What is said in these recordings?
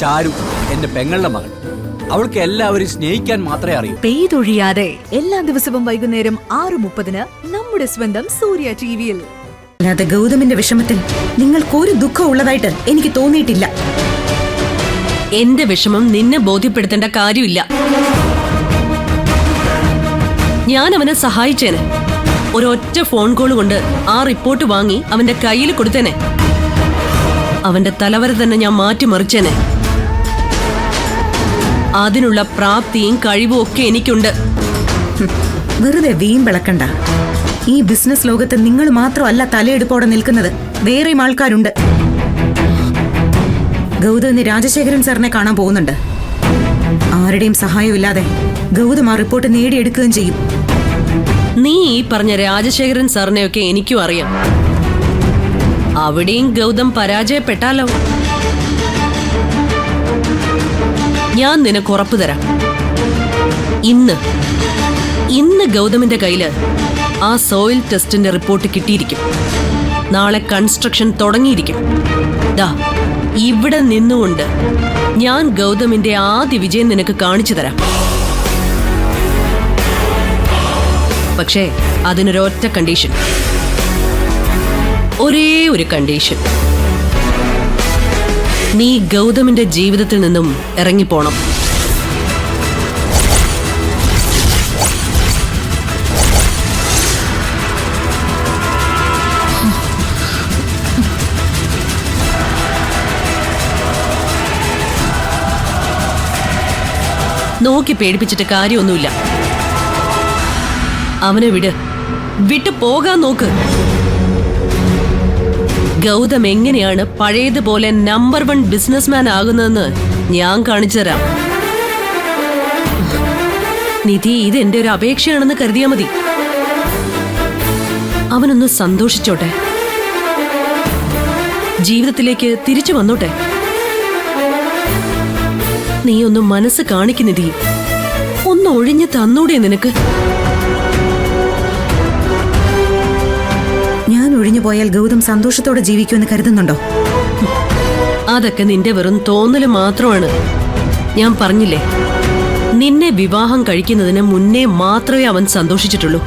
ചാരു എന്റെ പെങ്ങളുടെ മകൾ. അവൾക്ക് എല്ലാവരും സ്നേഹിക്കാൻ മാത്രമേ അറിയൂ. പെയ്തൊഴിയാതെ എല്ലാ ദിവസവും വൈകുന്നേരം 6:30 നമ്മുടെ സ്വന്തം സൂര്യ ടിവിയിൽ. അല്ലാതെ ഗൗതമിന്റെ വിഷമത്തിൽ നിങ്ങൾക്കൊരു ദുഃഖം ഉള്ളതായിട്ട് എനിക്ക് തോന്നിയിട്ടില്ല. എന്റെ വിഷമം നിന്നെ ബോധ്യപ്പെടുത്തേണ്ട കാര്യമില്ല. ഞാൻ അവനെ സഹായിച്ചേനെ. ഒരൊറ്റ ഫോൺ കോൾ കൊണ്ട് ആ റിപ്പോർട്ട് വാങ്ങി അവന്റെ കയ്യിൽ കൊടുത്തേനെ. അവന്റെ തലവര തന്നെ ഞാൻ മാറ്റിമറിച്ചേനെ. അതിനുള്ള പ്രാപ്തിയും കഴിവും ഒക്കെ എനിക്കുണ്ട്. വെറുതെ വീമ്പിളക്കണ്ട. ഈ ബിസിനസ് ലോകത്ത് നിങ്ങൾ മാത്രമല്ല തലയെടുപ്പോടെ നിൽക്കുന്നത്, വേറെയും ആൾക്കാരുണ്ട്. ഗൗതം രാജശേഖരൻ സാറിനെ കാണാൻ പോകുന്നുണ്ട്. ആരുടെയും സഹായമില്ലാതെ ഗൗതം ആ റിപ്പോർട്ട് നേടിയെടുക്കുകയും ചെയ്യും. നീ ഈ പറഞ്ഞ രാജശേഖരൻ സാറിനെയൊക്കെ എനിക്കും അറിയാം. അവിടെയും ഗൗതം പരാജയപ്പെട്ടാലോ? ഞാൻ നിനക്ക് ഉറപ്പു തരാം. ഇന്ന് ഗൗതമിന്റെ കയ്യില് ആ സോയിൽ ടെസ്റ്റിന്റെ റിപ്പോർട്ട് കിട്ടിയിരിക്കും. നാളെ കൺസ്ട്രക്ഷൻ തുടങ്ങിയിരിക്കും. ദാ ഇവിടെ നിന്നുകൊണ്ട് ഞാൻ ഗൗതമിന്റെ ആദ്യ വിജയം നിനക്ക് കാണിച്ചു തരാം. പക്ഷേ അതിനൊരൊറ്റ കണ്ടീഷൻ, ഒരേ ഒരു കണ്ടീഷൻ. നീ ഗൗതമിന്റെ ജീവിതത്തിൽ നിന്നും ഇറങ്ങിപ്പോണം. നോക്കി പേടിപ്പിച്ചിട്ട് കാര്യമൊന്നുമില്ല. അവനെ വിട്ട് പോകാൻ നോക്ക്. ഗൗതം എങ്ങനെയാണ് പഴയതുപോലെ നമ്പർ 1 ബിസിനസ്മാൻ ആകുന്നതെന്ന് ഞാൻ കാണിച്ചു തരാം. നിധി, ഇത് എന്റെ ഒരു അപേക്ഷയാണെന്ന് കരുതിയാ മതി. അവനൊന്ന് സന്തോഷിച്ചോട്ടെ, ജീവിതത്തിലേക്ക് തിരിച്ചു വന്നോട്ടെ. നീ ഒന്ന് മനസ്സ് കാണിക്ക് നിധി. ഒന്ന് ഒഴിഞ്ഞു തന്നൂടെ നിനക്ക്? ഞാൻ ഒഴിഞ്ഞു പോയാൽ ഗൗതം സന്തോഷത്തോടെ ജീവിക്കുമെന്ന് കരുതുന്നുണ്ടോ? അതൊക്കെ നിന്റെ വെറും തോന്നല് മാത്രമാണ്. ഞാൻ പറഞ്ഞില്ലേ, നിന്നെ വിവാഹം കഴിക്കുന്നതിന് മുന്നേ മാത്രമേ അവൻ സന്തോഷിച്ചിട്ടുള്ളൂ.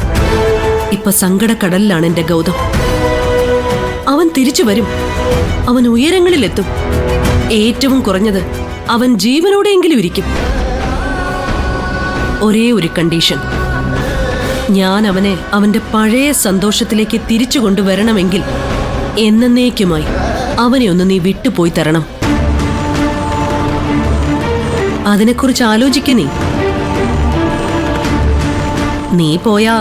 ഇപ്പൊ സങ്കടക്കടലിലാണ് എന്റെ ഗൗതം. അവൻ തിരിച്ചു വരും. അവൻ ഉയരങ്ങളിലെത്തും. ഏറ്റവും കുറഞ്ഞത് അവൻ ജീവനോടെയെങ്കിലും ഇരിക്കും. ഒരേ ഒരു കണ്ടീഷൻ, ഞാൻ അവനെ അവന്റെ പഴയ സന്തോഷത്തിലേക്ക് തിരിച്ചു കൊണ്ടുവരണമെങ്കിൽ എന്നേക്കുമായി അവനെ ഒന്ന് നീ വിട്ടുപോയി തരണം. അതിനെക്കുറിച്ച് ആലോചിക്ക. നീ പോയാ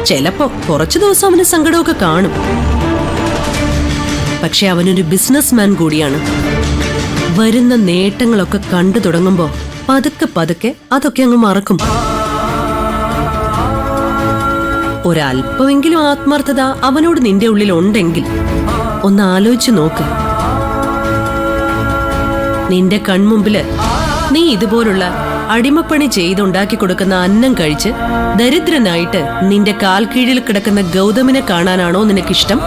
ചിലപ്പോ കുറച്ചു ദിവസം അവന് സങ്കടമൊക്കെ കാണും. പക്ഷെ അവനൊരു ബിസിനസ്മാൻ കൂടിയാണ്. വരുന്ന നേട്ടങ്ങളൊക്കെ കണ്ടു തുടങ്ങുമ്പോ പതുക്കെ പതുക്കെ അതൊക്കെ അങ്ങ് മറക്കും. ഒരല്പമെങ്കിലും ആത്മാർത്ഥത അവനോട് നിന്റെ ഉള്ളിൽ ഉണ്ടെങ്കിൽ ഒന്ന് ആലോചിച്ചു നോക്ക്. നിന്റെ കൺമുമ്പില് നീ ഇതുപോലുള്ള അടിമപ്പണി ചെയ്തുണ്ടാക്കി കൊടുക്കുന്ന അന്നം കഴിച്ച് ദരിദ്രനായിട്ട് നിന്റെ കാൽ കീഴിൽ കിടക്കുന്ന ഗൗതമിനെ കാണാനാണോ നിനക്കിഷ്ടം?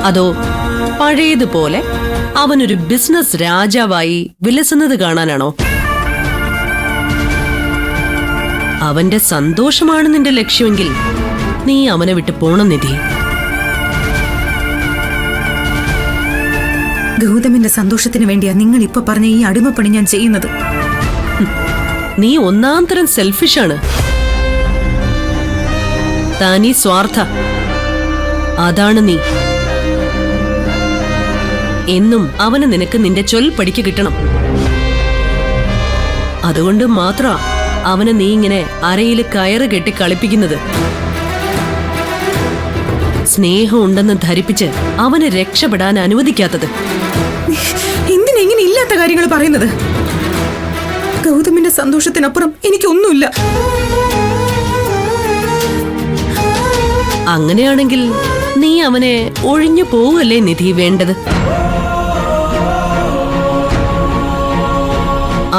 അതോ പഴയതുപോലെ അവനൊരു ബിസിനസ് രാജാവായി വിലസുന്നത് കാണാനാണോ? അവന്റെ സന്തോഷമാണ് നിന്റെ ലക്ഷ്യമെങ്കിൽ നീ അവനെ വിട്ട് പോണം നിധി. ഗൗതമിന്റെ സന്തോഷത്തിന് വേണ്ടിയാ നിങ്ങൾ ഇപ്പൊ പറഞ്ഞ ഈ അടിമപ്പണി ഞാൻ ചെയ്യുന്നത്. നീ ഒന്നാം തരം സെൽഫിഷാണ്. താനീ സ്വാർത്ഥ. അതാണ് നീ. എന്നും അവന് നിനക്ക് നിന്റെ ചൊൽപ്പടിക്ക് കിട്ടണം. അതുകൊണ്ട് മാത്ര അവനെ നീ ഇങ്ങനെ അരയിൽ കയറ് കെട്ടി കളിപ്പിക്കുന്നത്. സ്നേഹം ഉണ്ടെന്ന് ധരിപ്പിച്ച് അവന് രക്ഷപ്പെടാൻ അനുവദിക്കാത്തത്. എന്തിനെങ്ങനെ ഇല്ലാത്ത കാര്യങ്ങൾ പറയുന്നത്? ഗൗതമിന്റെ സന്തോഷത്തിനപ്പുറം എനിക്കൊന്നുമില്ല. അങ്ങനെയാണെങ്കിൽ നീ അവനെ ഒഴിഞ്ഞു പോവല്ലേ നിധി വേണ്ടത്?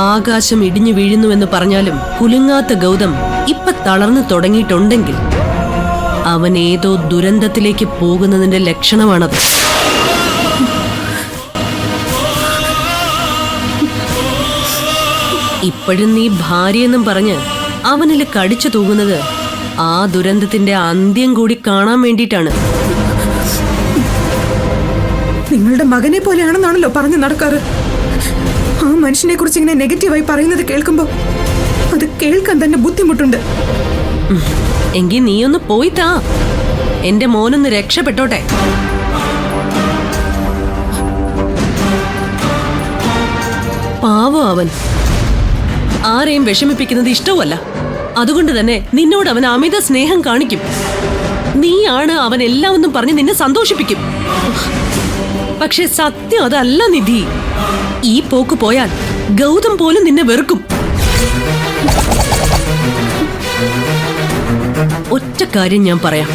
ആകാശം ഇടിഞ്ഞു വീഴുന്നുവെന്ന് പറഞ്ഞാലും കുലുങ്ങാത്ത ഗൗതം ഇപ്പൊ തളർന്നു തുടങ്ങിയിട്ടുണ്ടെങ്കിൽ അവൻ ഏതോ ദുരന്തത്തിലേക്ക് പോകുന്നതിന്റെ ലക്ഷണമാണത്. ഇപ്പോഴും നീ ഭാര്യയെന്നും പറഞ്ഞ് അവനിൽ കടിച്ചു തൂങ്ങുന്നത് ആ ദുരന്തത്തിന്റെ അന്ത്യം കൂടി കാണാൻ വേണ്ടിയിട്ടാണ്. നിങ്ങളുടെ മകനെ പോലെയാണെന്നാണല്ലോ പറഞ്ഞു നടക്കാറ്. ആ മനുഷ്യനെ കുറിച്ച് ഇങ്ങനെ നെഗറ്റീവായി പറയുന്നത് കേൾക്കുമ്പോ അത് കേൾക്കാൻ തന്നെ ബുദ്ധിമുട്ടുണ്ട്. എങ്കിൽ നീയൊന്ന് പോയി താ, എന്റെ മോനൊന്ന് രക്ഷപ്പെട്ടോട്ടെ. പാവം അവൻ, ആരെയും വിഷമിപ്പിക്കുന്നത് ഇഷ്ടവുമല്ല. അതുകൊണ്ട് തന്നെ നിന്നോട് അവൻ അമിത സ്നേഹം കാണിക്കും. നീയാണ് അവൻ എല്ലാം ഒന്നും പറഞ്ഞ് നിന്നെ സന്തോഷിപ്പിക്കും. പക്ഷെ സത്യം അതല്ല നിധി. ഈ പോക്ക് പോയാൽ ഗൗതം പോലും നിന്നെ വെറുക്കും. ഒറ്റ കാര്യം ഞാൻ പറയാം,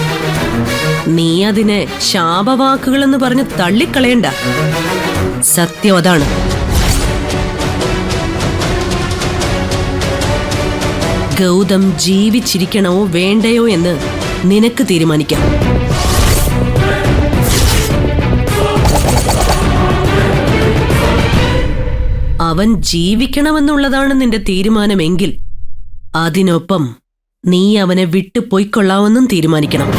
നീ അതിനെ ശാപവാക്കുകളെന്ന് പറഞ്ഞ് തള്ളിക്കളയണ്ട. സത്യം അതാണ്. ഗൗതം ജീവിച്ചിരിക്കണോ വേണ്ടയോ എന്ന് നിനക്ക് തീരുമാനിക്കാം. അവൻ ജീവിക്കണമെന്നുള്ളതാണ് നിന്റെ തീരുമാനമെങ്കിൽ അതിനൊപ്പം നീ അവനെ വിട്ടു പോയിക്കൊള്ളാമെന്നും തീരുമാനിക്കണം.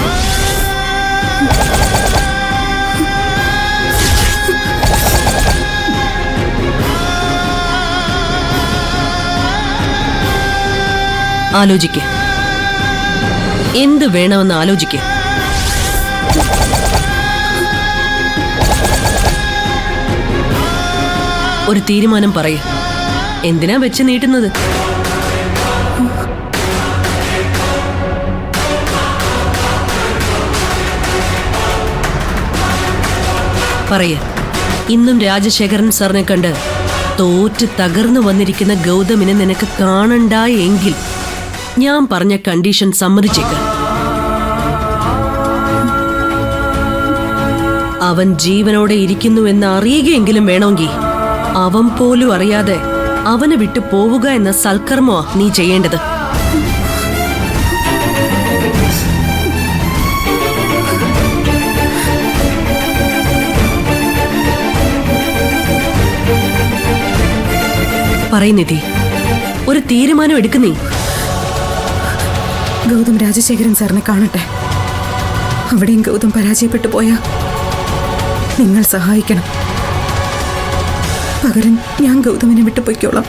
ആലോചിക്ക്, എന്ത് വേണമെന്ന് ആലോചിക്ക്. ഒരു തീരുമാനം പറയ്. എന്തിനാ വെച്ച് നീട്ടുന്നത്? പറയ്. ഇന്നും രാജശേഖരൻ സാറിനെ കണ്ട് തോറ്റ് തകർന്നു വന്നിരിക്കുന്ന ഗൗതമിനെ നിനക്ക് കാണണ്ട എങ്കിൽ ഞാൻ പറഞ്ഞ കണ്ടീഷൻ സമ്മതിച്ചേക്ക്. അവൻ ജീവനോടെ ഇരിക്കുന്നുവെന്ന് അറിയുകയെങ്കിലും വേണമെങ്കിൽ അവൻ പോലും അറിയാതെ അവനെ വിട്ടു പോവുക എന്ന സൽക്കർമ്മമാ നീ ചെയ്യേണ്ടത്. പറയുന്നിധി, ഒരു തീരുമാനം എടുക്കുന്നേ. ഗൗതം രാജശേഖരൻ സാറിനെ കാണട്ടെ. അവിടെയും ഗൗതം പരാജയപ്പെട്ടു പോയാ നിങ്ങൾ സഹായിക്കണം. പകരം ഞാൻ ഗൗതമിനെ വിട്ടു പൊയ്ക്കോളാം.